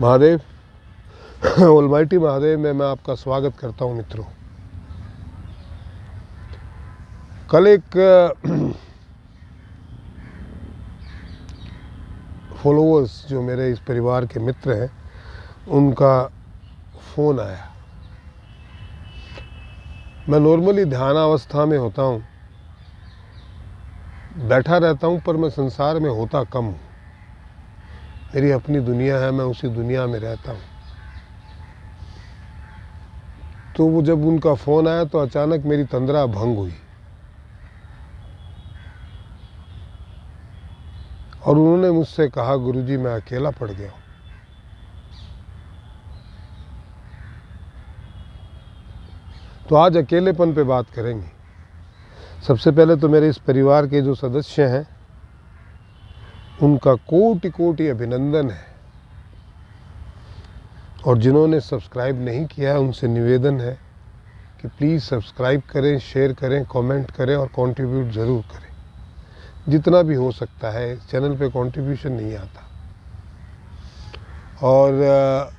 Mahadev almighty Mahadev में मैं आपका स्वागत करता हूं मित्रों। कल एक फॉलोअर्स जो मेरे इस परिवार के मित्र हैं उनका फ़ोन आया। मैं नॉर्मली ध्यानावस्था में होता हूँ, बैठा रहता हूँ, पर मैं संसार में होता कम हूँ। मेरी अपनी दुनिया है, मैं उसी दुनिया में रहता हूँ। तो वो जब उनका फ़ोन आया तो अचानक मेरी तंद्रा भंग हुई और उन्होंने मुझसे कहा, गुरुजी मैं अकेला पड़ गया हूँ। तो आज अकेलेपन पे बात करेंगे। सबसे पहले तो मेरे इस परिवार के जो सदस्य हैं उनका कोटि कोटि अभिनंदन है, और जिन्होंने सब्सक्राइब नहीं किया है उनसे निवेदन है कि प्लीज़ सब्सक्राइब करें, शेयर करें, कमेंट करें और कंट्रीब्यूट ज़रूर करें। जितना भी हो सकता है, चैनल पे कंट्रीब्यूशन नहीं आता। और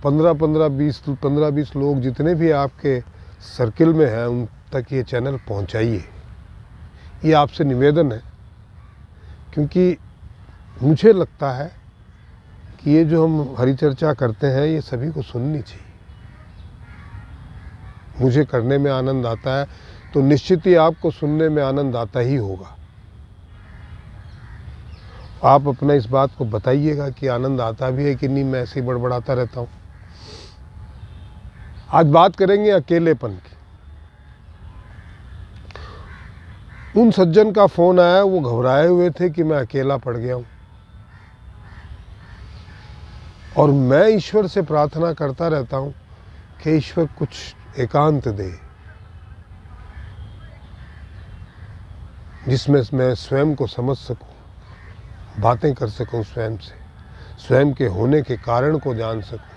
15-20 लोग जितने भी आपके सर्किल में हैं उन तक ये चैनल पहुंचाइए। ये आपसे निवेदन है, क्योंकि मुझे लगता है कि ये जो हम हरि चर्चा करते हैं ये सभी को सुननी चाहिए। मुझे करने में आनंद आता है तो निश्चित ही आपको सुनने में आनंद आता ही होगा। आप अपना इस बात को बताइएगा कि आनंद आता भी है कि नहीं। मैं ऐसे ही बड़बड़ाता रहता हूँ। आज बात करेंगे अकेलेपन की। उन सज्जन का फ़ोन आया, वो घबराए हुए थे कि मैं अकेला पड़ गया हूँ, और मैं ईश्वर से प्रार्थना करता रहता हूँ कि ईश्वर कुछ एकांत दे जिसमें मैं स्वयं को समझ सकूं, बातें कर सकूं स्वयं से, स्वयं के होने के कारण को जान सकूं,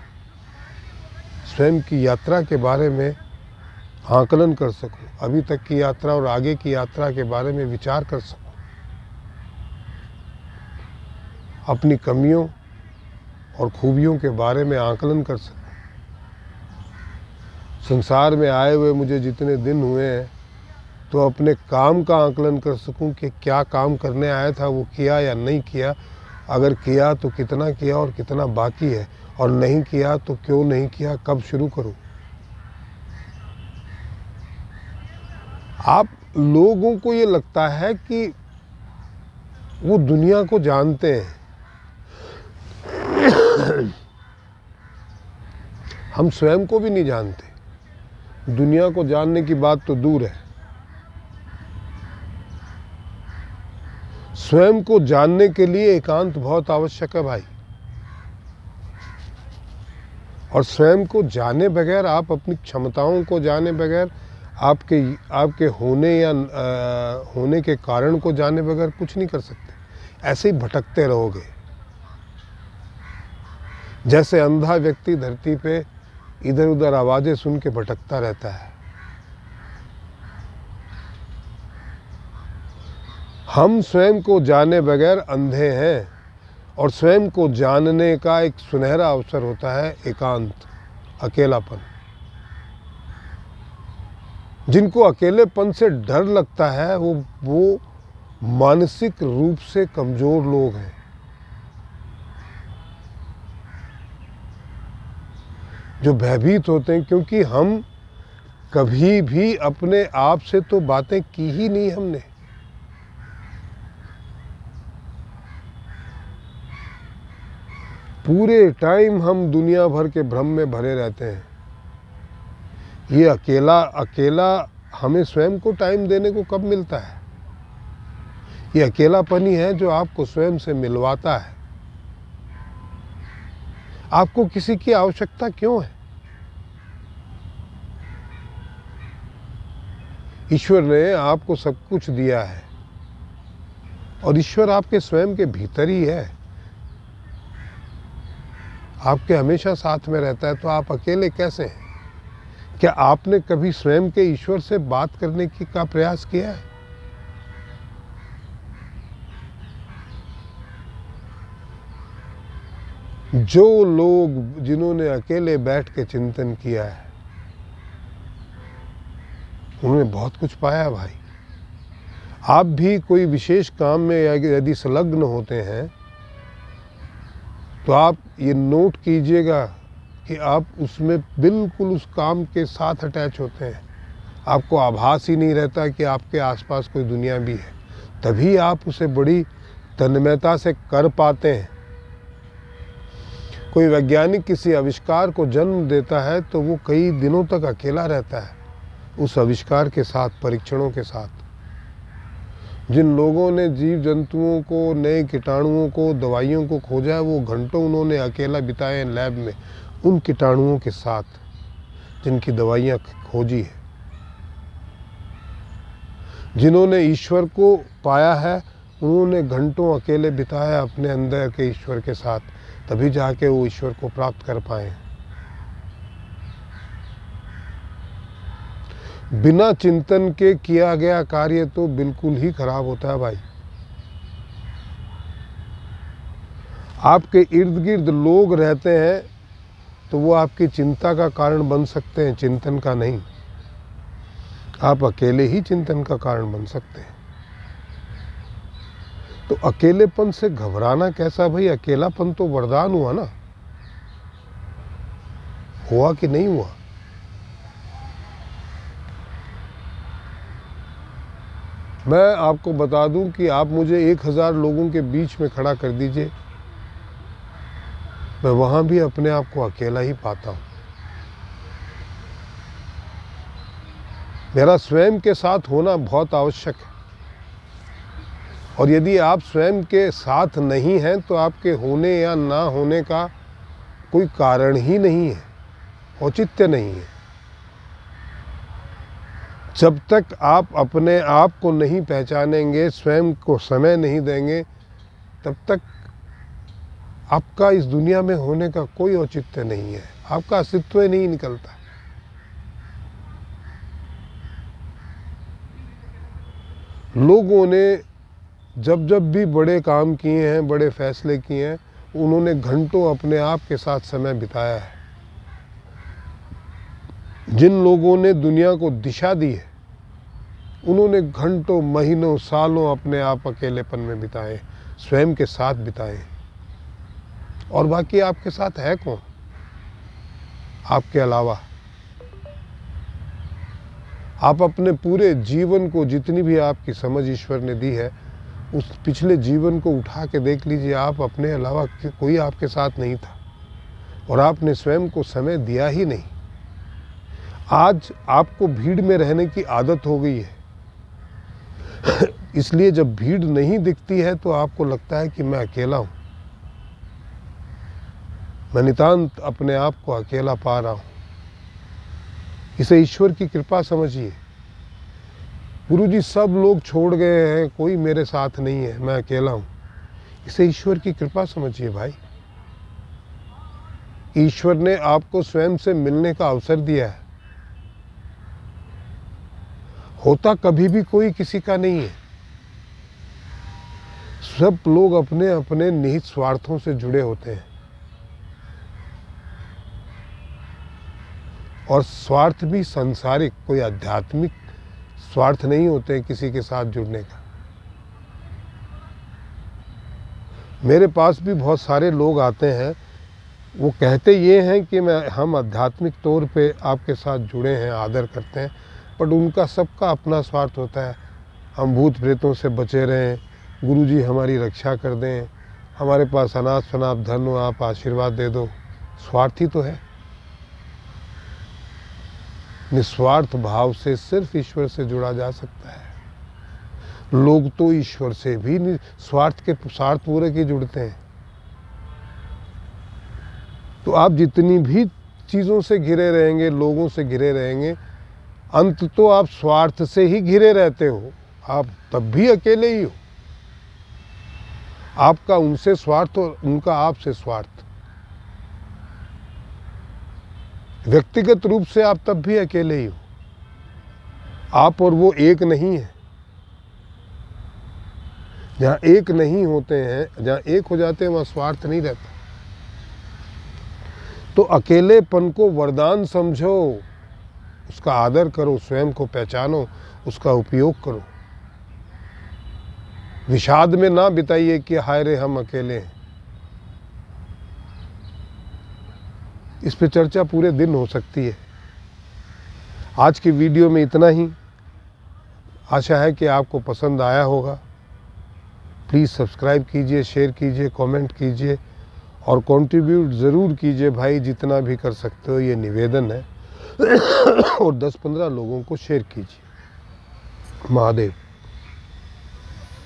स्वयं की यात्रा के बारे में आकलन कर सकूं, अभी तक की यात्रा और आगे की यात्रा के बारे में विचार कर सकूं, अपनी कमियों और खूबियों के बारे में आकलन कर सकूं। संसार में आए हुए मुझे जितने दिन हुए हैं तो अपने काम का आकलन कर सकूं कि क्या काम करने आया था वो किया या नहीं किया, अगर किया तो कितना किया और कितना बाकी है, और नहीं किया तो क्यों नहीं किया, कब शुरू करूं। आप लोगों को ये लगता है कि वो दुनिया को जानते हैं। हम स्वयं को भी नहीं जानते। दुनिया को जानने की बात तो दूर है, स्वयं को जानने के लिए एकांत बहुत आवश्यक है भाई। और स्वयं को जाने बगैर, आप अपनी क्षमताओं को जाने बगैर, आपके होने या होने के कारण को जाने बगैर कुछ नहीं कर सकते। ऐसे ही भटकते रहोगे। जैसे अंधा व्यक्ति धरती पे इधर उधर आवाजें सुन के भटकता रहता है, हम स्वयं को जाने बगैर अंधे हैं। और स्वयं को जानने का एक सुनहरा अवसर होता है एकांत, अकेलापन। जिनको अकेलेपन से डर लगता है वो मानसिक रूप से कमजोर लोग हैं। जो भयभीत होते हैं, क्योंकि हम कभी भी अपने आप से तो बातें की ही नहीं हमने। पूरे टाइम हम दुनिया भर के भ्रम में भरे रहते हैं। ये अकेला हमें स्वयं को टाइम देने को कब मिलता है? ये अकेलापन ही है जो आपको स्वयं से मिलवाता है। आपको किसी की आवश्यकता क्यों है? ईश्वर ने आपको सब कुछ दिया है, और ईश्वर आपके स्वयं के भीतर ही है, आपके हमेशा साथ में रहता है। तो आप अकेले कैसे हैं? क्या आपने कभी स्वयं के ईश्वर से बात करने का प्रयास किया है? जो लोग जिन्होंने अकेले बैठ के चिंतन किया है उन्होंने बहुत कुछ पाया भाई। आप भी कोई विशेष काम में यदि संलग्न होते हैं तो आप ये नोट कीजिएगा कि आप उसमें बिल्कुल उस काम के साथ अटैच होते हैं। आपको आभास ही नहीं रहता कि आपके आसपास कोई दुनिया भी है, तभी आप उसे बड़ी तन्मयता से कर पाते हैं। कोई वैज्ञानिक किसी आविष्कार को जन्म देता है तो वो कई दिनों तक अकेला रहता है उस आविष्कार के साथ, परीक्षणों के साथ। जिन लोगों ने जीव जंतुओं को, नए कीटाणुओं को, दवाइयों को खोजा है, वो घंटों उन्होंने अकेला बिताए लैब में उन कीटाणुओं के साथ जिनकी दवाइयाँ खोजी है। जिन्होंने ईश्वर को पाया है उन्होंने घंटों अकेले बिताया अपने अंदर के ईश्वर के साथ, तभी जाके वो ईश्वर को प्राप्त कर पाए। बिना चिंतन के किया गया कार्य तो बिल्कुल ही खराब होता है भाई। आपके इर्द गिर्द लोग रहते हैं तो वो आपकी चिंता का कारण बन सकते हैं, चिंतन का नहीं। आप अकेले ही चिंतन का कारण बन सकते हैं। तो अकेलेपन से घबराना कैसा भाई? अकेलापन तो वरदान हुआ ना, हुआ कि नहीं हुआ? मैं आपको बता दूं कि आप मुझे 1000 लोगों के बीच में खड़ा कर दीजिए, मैं वहां भी अपने आप को अकेला ही पाता हूं। मेरा स्वयं के साथ होना बहुत आवश्यक है, और यदि आप स्वयं के साथ नहीं हैं तो आपके होने या ना होने का कोई कारण ही नहीं है, औचित्य नहीं है। जब तक आप अपने आप को नहीं पहचानेंगे, स्वयं को समय नहीं देंगे, तब तक आपका इस दुनिया में होने का कोई औचित्य नहीं है, आपका अस्तित्व ही नहीं निकलता। लोगों ने जब जब भी बड़े काम किए हैं, बड़े फैसले किए हैं, उन्होंने घंटों अपने आप के साथ समय बिताया है। जिन लोगों ने दुनिया को दिशा दी है उन्होंने घंटों, महीनों, सालों अपने आप अकेलेपन में बिताए, स्वयं के साथ बिताए। और बाकी आपके साथ है कौन आपके अलावा? आप अपने पूरे जीवन को, जितनी भी आपकी समझ ईश्वर ने दी है, उस पिछले जीवन को उठा के देख लीजिए। आप अपने अलावा कोई आपके साथ नहीं था और आपने स्वयं को समय दिया ही नहीं। आज आपको भीड़ में रहने की आदत हो गई है, इसलिए जब भीड़ नहीं दिखती है तो आपको लगता है कि मैं अकेला हूं, मैं नितांत अपने आप को अकेला पा रहा हूं। इसे ईश्वर की कृपा समझिए। गुरुजी सब लोग छोड़ गए हैं, कोई मेरे साथ नहीं है, मैं अकेला हूं। इसे ईश्वर की कृपा समझिए भाई। ईश्वर ने आपको स्वयं से मिलने का अवसर दिया है। होता कभी भी कोई किसी का नहीं है। सब लोग अपने अपने निहित स्वार्थों से जुड़े होते हैं, और स्वार्थ भी सांसारिक, कोई आध्यात्मिक स्वार्थ नहीं होते हैं किसी के साथ जुड़ने का। मेरे पास भी बहुत सारे लोग आते हैं, वो कहते ये हैं कि हम आध्यात्मिक तौर पे आपके साथ जुड़े हैं, आदर करते हैं, बट उनका सबका अपना स्वार्थ होता है। हम भूत प्रेतों से बचे रहें, गुरुजी हमारी रक्षा कर दें, हमारे पास अनाथ शनाथ धन हो, आप आशीर्वाद दे दो। स्वार्थी तो है। निस्वार्थ भाव से सिर्फ ईश्वर से जुड़ा जा सकता है। लोग तो ईश्वर से भी स्वार्थ के स्वार्थ पूरे के जुड़ते हैं। तो आप जितनी भी चीज़ों से घिरे रहेंगे, लोगों से घिरे रहेंगे, अंत तो आप स्वार्थ से ही घिरे रहते हो। आप तब भी अकेले ही हो। आपका उनसे स्वार्थ और उनका आपसे स्वार्थ। व्यक्तिगत रूप से आप तब भी अकेले ही हो। आप और वो एक नहीं है। जहाँ एक नहीं होते हैं, जहाँ एक हो जाते हैं, वहाँ स्वार्थ नहीं रहता। तो अकेलेपन को वरदान समझो, उसका आदर करो, स्वयं को पहचानो, उसका उपयोग करो। विषाद में ना बिताइए कि हाय रे हम अकेले हैं। इस पे चर्चा पूरे दिन हो सकती है। आज की वीडियो में इतना ही। आशा है कि आपको पसंद आया होगा। प्लीज़ सब्सक्राइब कीजिए, शेयर कीजिए, कमेंट कीजिए और कंट्रीब्यूट ज़रूर कीजिए भाई, जितना भी कर सकते हो, ये निवेदन है। और 10-15 लोगों को शेयर कीजिए। महादेव।